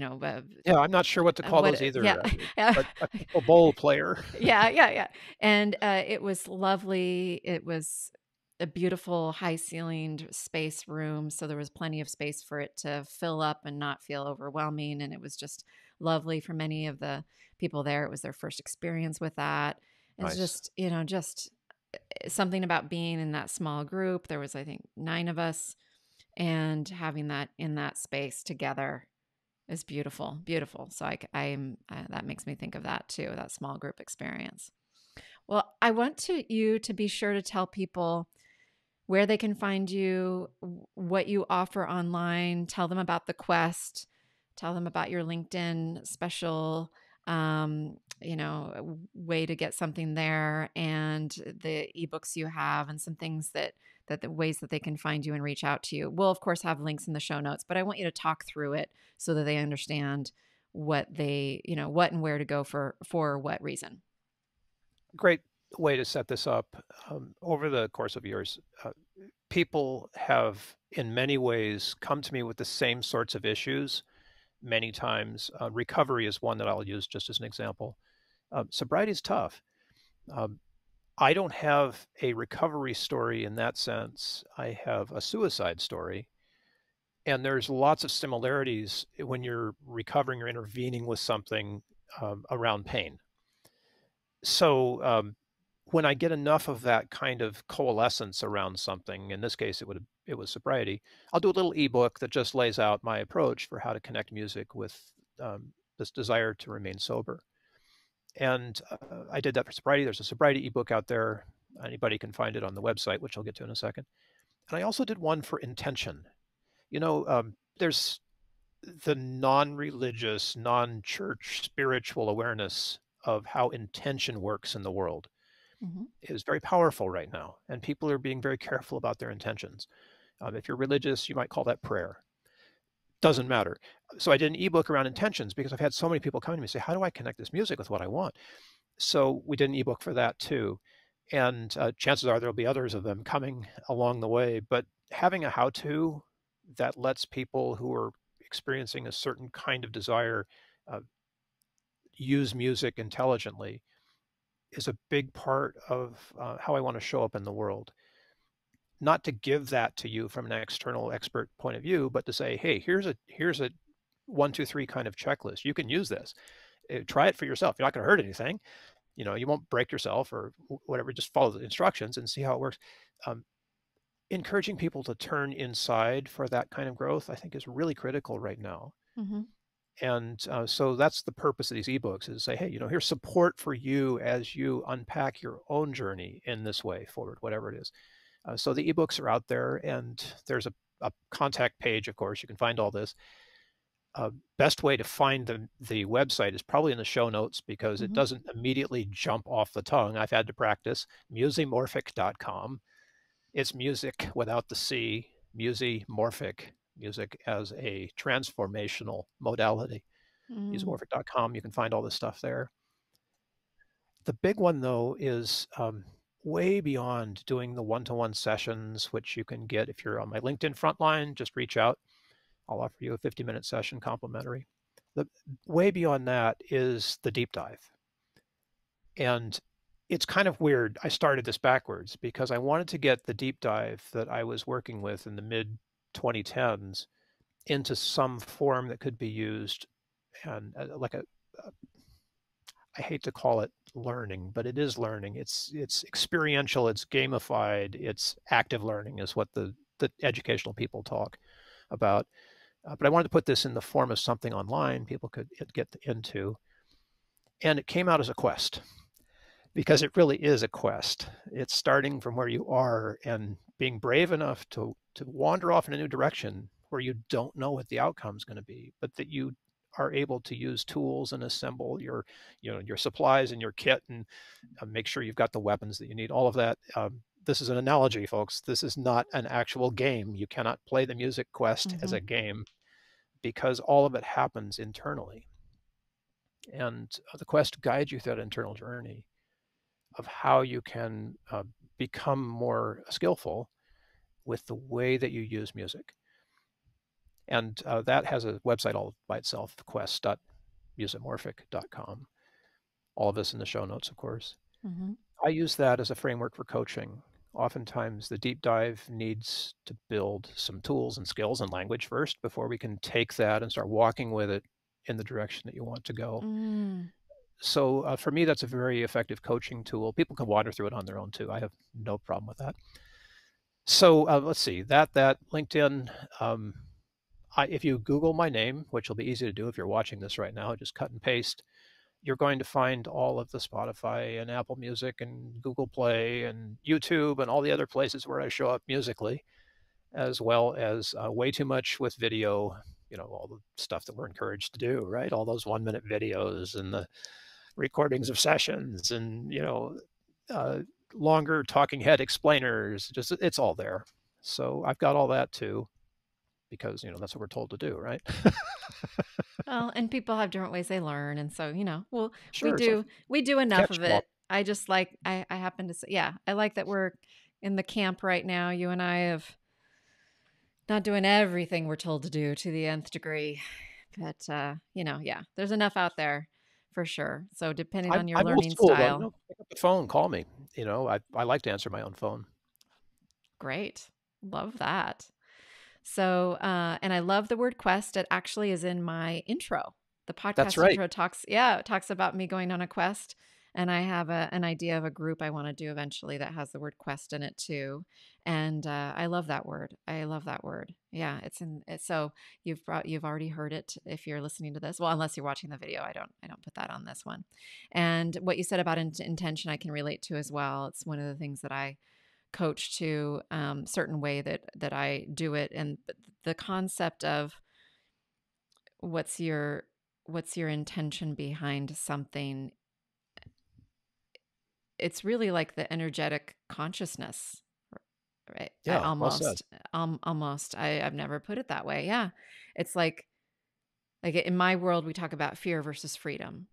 I'm not sure what to call those Yeah. either, but a crystal bowl player. Yeah, yeah, yeah. And it was lovely. It was a beautiful high ceilinged space room. So there was plenty of space for it to fill up and not feel overwhelming. And it was just lovely for many of the people there. It was their first experience with that. It's Nice. just, just something about being in that small group. There was, I think, 9 of us, and having that in that space together is beautiful, beautiful. So that makes me think of that too, that small group experience. Well, I want you to be sure to tell people where they can find you, what you offer online, tell them about the quest, tell them about your LinkedIn special, way to get something there, and the ebooks you have, and some things that the ways that they can find you and reach out to you. We'll of course have links in the show notes, but I want you to talk through it so that they understand what and where to go for what reason. Great way to set this up. Over the course of years, people have, in many ways, come to me with the same sorts of issues many times. Recovery is one that I'll use just as an example. Sobriety is tough. Um, I don't have a recovery story in that sense. I have a suicide story. And there's lots of similarities when you're recovering or intervening with something around pain. So when I get enough of that kind of coalescence around something, in this case it was sobriety, I'll do a little ebook that just lays out my approach for how to connect music with this desire to remain sober. And I did that for sobriety. There's a sobriety ebook out there. Anybody can find it on the website, which I'll get to in a second. And I also did one for intention. There's the non-religious, non-church spiritual awareness of how intention works in the world Hmm. is very powerful right now, and people are being very careful about their intentions. If you're religious, you might call that prayer. Doesn't matter. So I did an ebook around intentions because I've had so many people come to me and say, "How do I connect this music with what I want?" So we did an ebook for that too. And chances are there'll be others of them coming along the way. But having a how-to that lets people who are experiencing a certain kind of desire uh, use music intelligently is a big part of how I want to show up in the world. Not to give that to you from an external expert point of view, but to say, hey, here's a 1, 2, 3 kind of checklist. You can use this. Try it for yourself. You're not going to hurt anything. You won't break yourself or whatever. Just follow the instructions and see how it works. Um, Encouraging people to turn inside for that kind of growth, I think, is really critical right now. Mm-hmm. And so that's the purpose of these ebooks, is to say, hey, here's support for you as you unpack your own journey in this way forward, whatever it is. So the ebooks are out there, and there's a contact page, of course. You can find all this. Best way to find the website is probably in the show notes, because it Mm-hmm. doesn't immediately jump off the tongue. I've had to practice. Musimorphic.com. It's music without the C, Musimorphic, music as a transformational modality. Mm. Musimorphic.com, you can find all this stuff there. The big one, though, is way beyond doing the one-to-one sessions, which you can get if you're on my LinkedIn frontline. Just reach out. I'll offer you a 50-minute session complimentary. The way beyond that is the deep dive. And it's kind of weird. I started this backwards because I wanted to get the deep dive that I was working with in the mid 2010s into some form that could be used, and like I hate to call it learning, but it is learning. It's experiential, it's gamified, it's active learning is what the educational people talk about. But I wanted to put this in the form of something online people could get into. And it came out as a quest, because it really is a quest. It's starting from where you are and being brave enough to wander off in a new direction where you don't know what the outcome is going to be, but that you are able to use tools and assemble your supplies and your kit, and make sure you've got the weapons that you need. All of that. This is an analogy, folks. This is not an actual game. You cannot play the music quest as Mm-hmm. a game, because all of it happens internally. And the quest guides you through that internal journey of how you can become more skillful with the way that you use music. And that has a website all by itself, quest.musimorphic.com. All of this in the show notes, of course. Mm-hmm. I use that as a framework for coaching. Oftentimes, the deep dive needs to build some tools and skills and language first before we can take that and start walking with it in the direction that you want to go. Mm. So for me, that's a very effective coaching tool. People can wander through it on their own too. I have no problem with that. So let's see, that LinkedIn. Um, if you Google my name, which will be easy to do if you're watching this right now, just cut and paste, you're going to find all of the Spotify and Apple Music and Google Play and YouTube and all the other places where I show up musically, as well as way too much with video. All the stuff that we're encouraged to do, right? All those 1-minute videos and the recordings of sessions, and uh, longer talking head explainers. Just it's all there. So I've got all that too, because that's what we're told to do, right? Well, and people have different ways they learn, and so well, we Sure. So do we do enough catch of them all. it. I just like I happen to say, yeah, I like that we're in the camp right now. You and I have not doing everything we're told to do to the nth degree, but yeah, there's enough out there for sure. So depending on your I'm old learning school though. style, Pick up the phone, call me. I like to answer my own phone. great, love that. So, and I love the word quest. It actually is in my intro. The That's podcast right. intro talks about me going on a quest. And I have an idea of a group I want to do eventually that has the word quest in it too. And I love that word. I love that word. Yeah, it's in it. So you've already heard it if you're listening to this. Well, unless you're watching the video, I don't put that on this one. And what you said about intention, I can relate to as well. It's one of the things that I coach to certain way that I do it, and the concept of what's your intention behind something. It's really like the energetic consciousness, right? I Yeah. Well said. almost I've never put it that way. Yeah, it's like in my world we talk about fear versus freedom.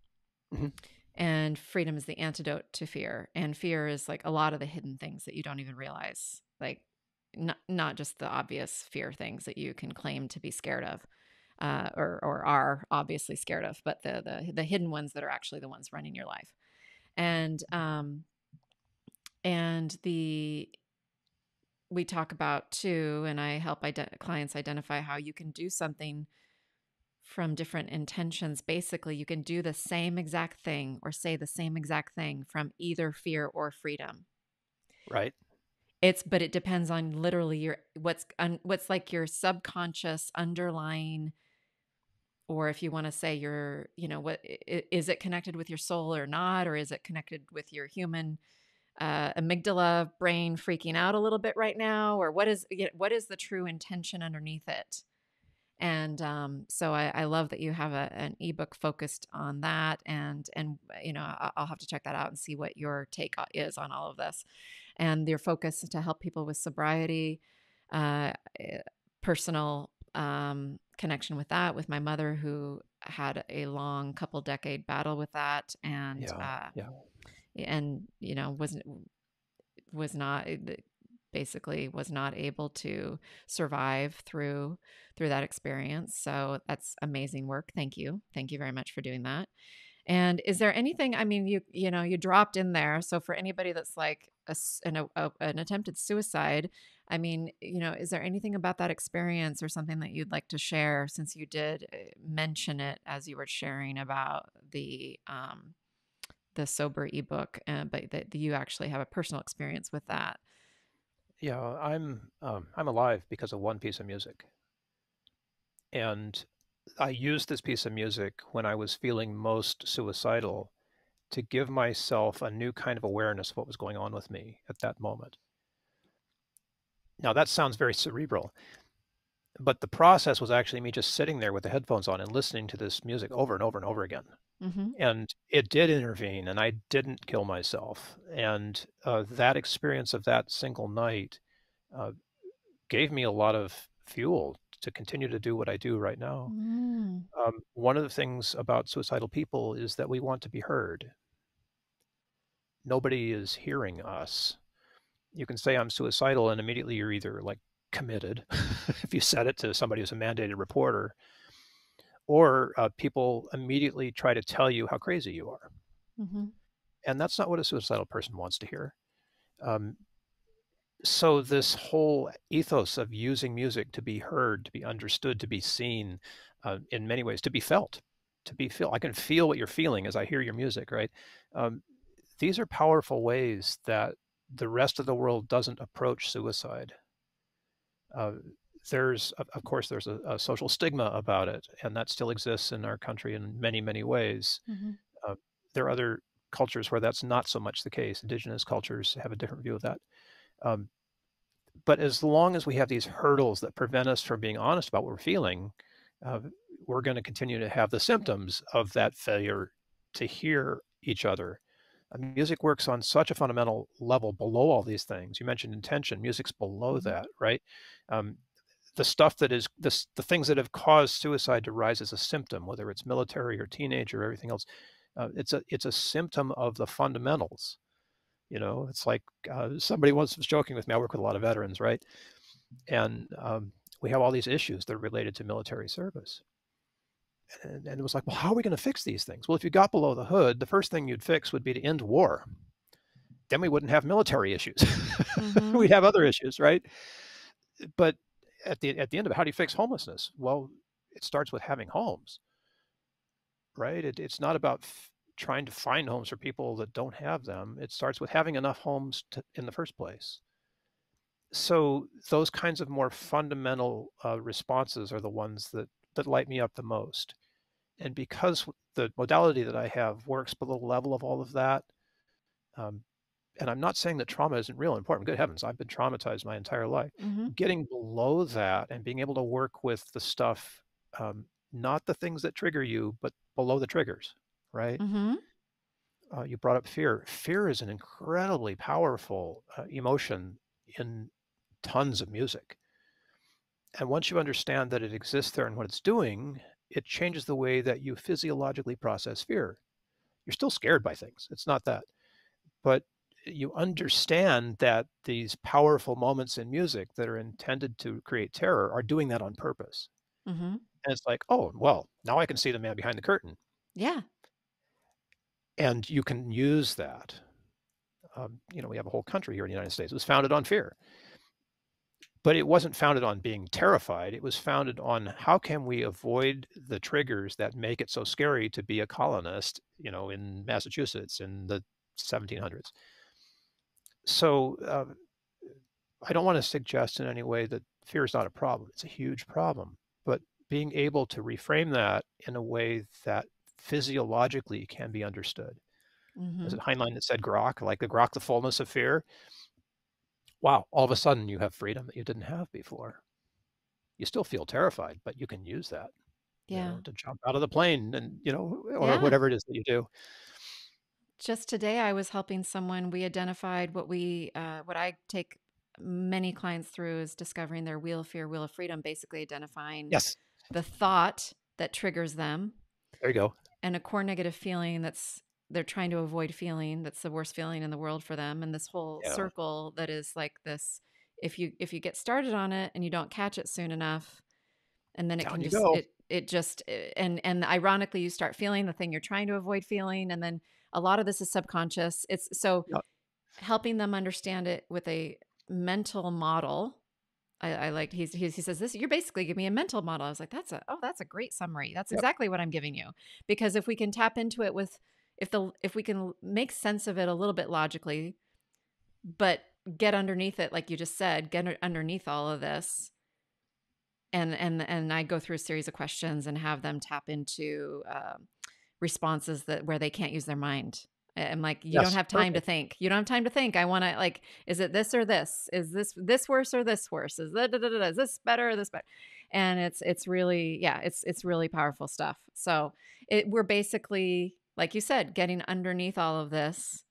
Hmm. and freedom is the antidote to fear. And fear is like a lot of the hidden things that you don't even realize, like not just the obvious fear things that you can claim to be scared of, or are obviously scared of, but the hidden ones that are actually the ones running your life. And and the we talk about too, and I help clients identify how you can do something from different intentions. Basically, you can do the same exact thing or say the same exact thing from either fear or freedom. Right. But it depends on literally what's like your subconscious underlying, or if you want to say your, what is it connected with your soul or not, or is it connected with your human amygdala brain freaking out a little bit right now, or what is the true intention underneath it? And so I love that you have an ebook focused on that, and I'll have to check that out and see what your take is on all of this, and your focus to help people with sobriety, uh, personal connection with that, with my mother who had a long couple decade battle with that, Yeah. Yeah. and was not basically was not able to survive through that experience. So that's amazing work. Thank you very much for doing that. And is there anything, I mean, you dropped in there, so for anybody that's like an attempted suicide, I mean, is there anything about that experience or something that you'd like to share, since you did mention it as you were sharing about the sober ebook, but that you actually have a personal experience with that? Yeah. I'm alive because of one piece of music, and I used this piece of music when I was feeling most suicidal to give myself a new kind of awareness of what was going on with me at that moment. Now, that sounds very cerebral, but the process was actually me just sitting there with the headphones on and listening to this music over and over and over again. Mm-hmm. And it did intervene, and I didn't kill myself. And that experience of that single night uh, gave me a lot of fuel to continue to do what I do right now. Mm. One of the things about suicidal people is that we want to be heard. Nobody is hearing us. You can say I'm suicidal, and immediately you're either like committed, if you said it to somebody who's a mandated reporter, or people immediately try to tell you how crazy you are. Mm-hmm. And that's not what a suicidal person wants to hear. Um, so this whole ethos of using music to be heard, to be understood, to be seen, in many ways, to be felt, I can feel what you're feeling as I hear your music, right? Um, these are powerful ways that the rest of the world doesn't approach suicide. Uh, of course, there's a social stigma about it, and that still exists in our country in many, many ways. Mm-hmm. Uh, there are other cultures where that's not so much the case. Indigenous cultures have a different view of that. Um, but as long as we have these hurdles that prevent us from being honest about what we're feeling, uh, we're going to continue to have the symptoms of that failure to hear each other. Music works on such a fundamental level below all these things. You mentioned intention. Music's below Mm-hmm. that, right? Um, the stuff that is the things that have caused suicide to rise as a symptom, whether it's military or teenage or everything else, it's a symptom of the fundamentals. It's like somebody once was joking with me. I work with a lot of veterans, right? And we have all these issues that are related to military service. And it was like, well, how are we going to fix these things? Well, if you got below the hood, the first thing you'd fix would be to end war. Then we wouldn't have military issues. Mm-hmm. We'd have other issues, right? But at the end of it, how do you fix homelessness? Well, it starts with having homes, right? It's not about trying to find homes for people that don't have them. It starts with having enough homes in the first place. So those kinds of more fundamental responses are the ones that light me up the most. And because the modality that I have works below the level of all of that, um, and I'm not saying that trauma isn't real and important. Good heavens, I've been traumatized my entire life. Mm-hmm. Getting below that and being able to work with the stuff, not the things that trigger you, but below the triggers, right? Mm-hmm. You brought up fear. Fear is an incredibly powerful emotion in tons of music. And once you understand that it exists there and what it's doing, it changes the way that you physiologically process fear. You're still scared by things. It's not that. But you understand that these powerful moments in music that are intended to create terror are doing that on purpose. Mm-hmm. And it's like, oh, well, now I can see the man behind the curtain. Yeah. And you can use that. We have a whole country here in the United States. It was founded on fear. But it wasn't founded on being terrified. It was founded on how can we avoid the triggers that make it so scary to be a colonist, in Massachusetts in the 1700s. So I don't want to suggest in any way that fear is not a problem. It's a huge problem. But being able to reframe that in a way that physiologically can be understood. Was Mm-hmm. it Heinlein that said grok, like the grok, the fullness of fear? Wow, all of a sudden you have freedom that you didn't have before. You still feel terrified, but you can use that, Yeah. to jump out of the plane and, or Yeah. whatever it is that you do. Just today, I was helping someone. We identified what I take many clients through is discovering their wheel of fear, wheel of freedom, basically identifying Yes, the thought that triggers them there you go. and a core negative feeling they're trying to avoid feeling. That's the worst feeling in the world for them. And this whole Yeah, circle that is like this, if you get started on it and you don't catch it soon enough, and then it down can you just go. it just and ironically you start feeling the thing you're trying to avoid feeling, and then a lot of this is subconscious. It's so Yep. helping them understand it with a mental model. I like he says this, you're basically giving me a mental model. I was like, that's a great summary. That's Yep. exactly what I'm giving you. Because if we can tap into it with if we can make sense of it a little bit logically, but get underneath it, like you just said, get underneath all of this, and I go through a series of questions and have them tap into responses that where they can't use their mind. I'm like, you don't Yes, have time to perfect. think. You don't have time to think. I want to like, is it this or this? Is this worse or this worse? Is is this better or this better? And it's really, yeah, it's really powerful stuff. So we're basically, like you said, getting underneath all of this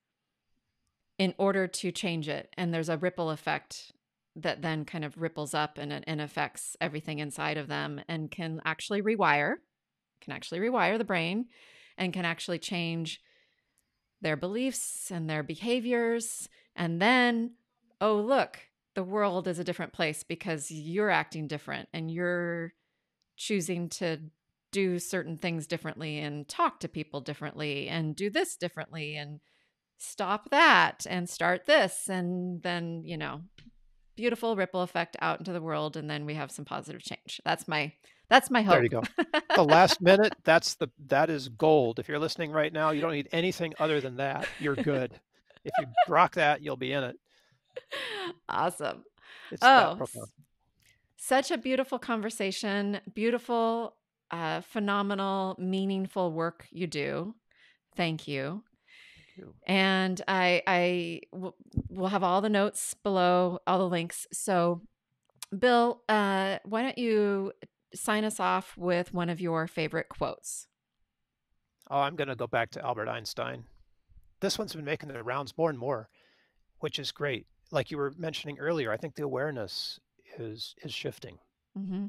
in order to change it. And there's a ripple effect that then kind of ripples up and affects everything inside of them and can actually rewire the brain and can actually change their beliefs and their behaviors. And then, oh, look, the world is a different place because you're acting different and you're choosing to do certain things differently and talk to people differently and do this differently and stop that and start this. And then, beautiful ripple effect out into the world. And then we have some positive change. That's my There you hope. go. The last minute, that is gold. If you're listening right now, you don't need anything other than that. You're good. If you grok that, you'll be in it. Awesome. It's that Oh, profound. such a beautiful conversation. Beautiful, phenomenal, meaningful work you do. Thank you. Thank you. And will have all the notes below, all the links. So, Bill, why don't you sign us off with one of your favorite quotes? Oh, I'm going to go back to Albert Einstein. This one's been making the rounds more and more, which is great. Like you were mentioning earlier, I think the awareness is shifting. Mm-hmm.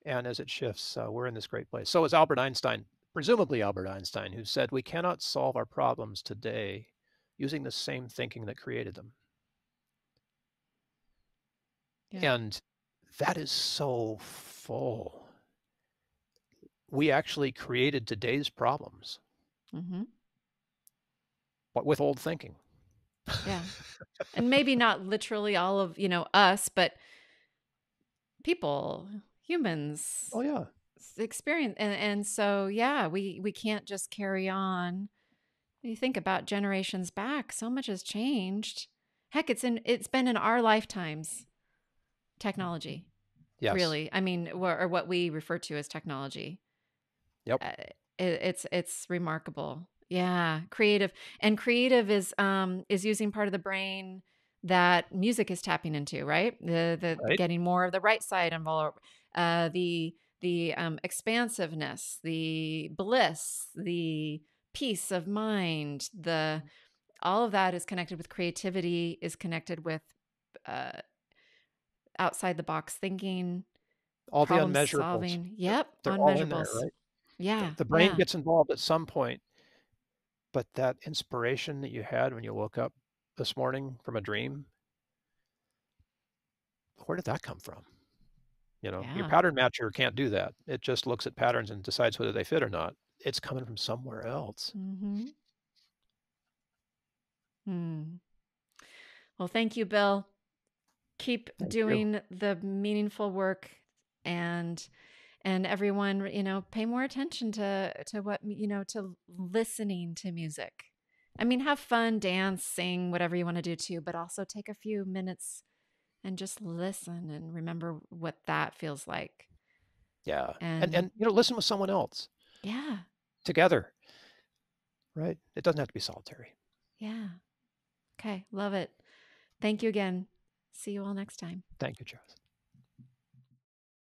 And as it shifts, we're in this great place. So is Albert Einstein, presumably Albert Einstein, who said, we cannot solve our problems today using the same thinking that created them. Yeah. And that is so full. We actually created today's problems, Mm-hmm. but with old thinking. Yeah. And maybe not literally all of, us, but people, humans Oh, yeah. experience. And so, yeah, we can't just carry on. You think about generations back, so much has changed. Heck, it's been in our lifetimes, technology, Yes. really. I mean, or what we refer to as technology. Yep. Uh, it's remarkable. Yeah, creative is using part of the brain that music is tapping into, right? The Right. getting more of the right side involved, the expansiveness, the bliss, the peace of mind, the all of that is connected with creativity, is connected with uh, outside the box thinking, All the problem unmeasurables, solving. Yep, they're all in there, unmeasurables. right? Yeah, The brain yeah. gets involved at some point, But that inspiration that you had when you woke up this morning from a dream, where did that come from? Your Yeah. pattern matcher can't do that. It just looks at patterns and decides whether they fit or not. It's coming from somewhere else. Mm-hmm. Hmm. Well, thank you, Bill. Keep Thank you. doing the meaningful work, and everyone, pay more attention to what, to listening to music. I mean, have fun, dance, sing, whatever you want to do too, but also take a few minutes and just listen and remember what that feels like. Yeah. And And and listen with someone else yeah, together, right? It doesn't have to be solitary. yeah. Okay, love it. Thank you again. See you all next time. Thank you, Charis.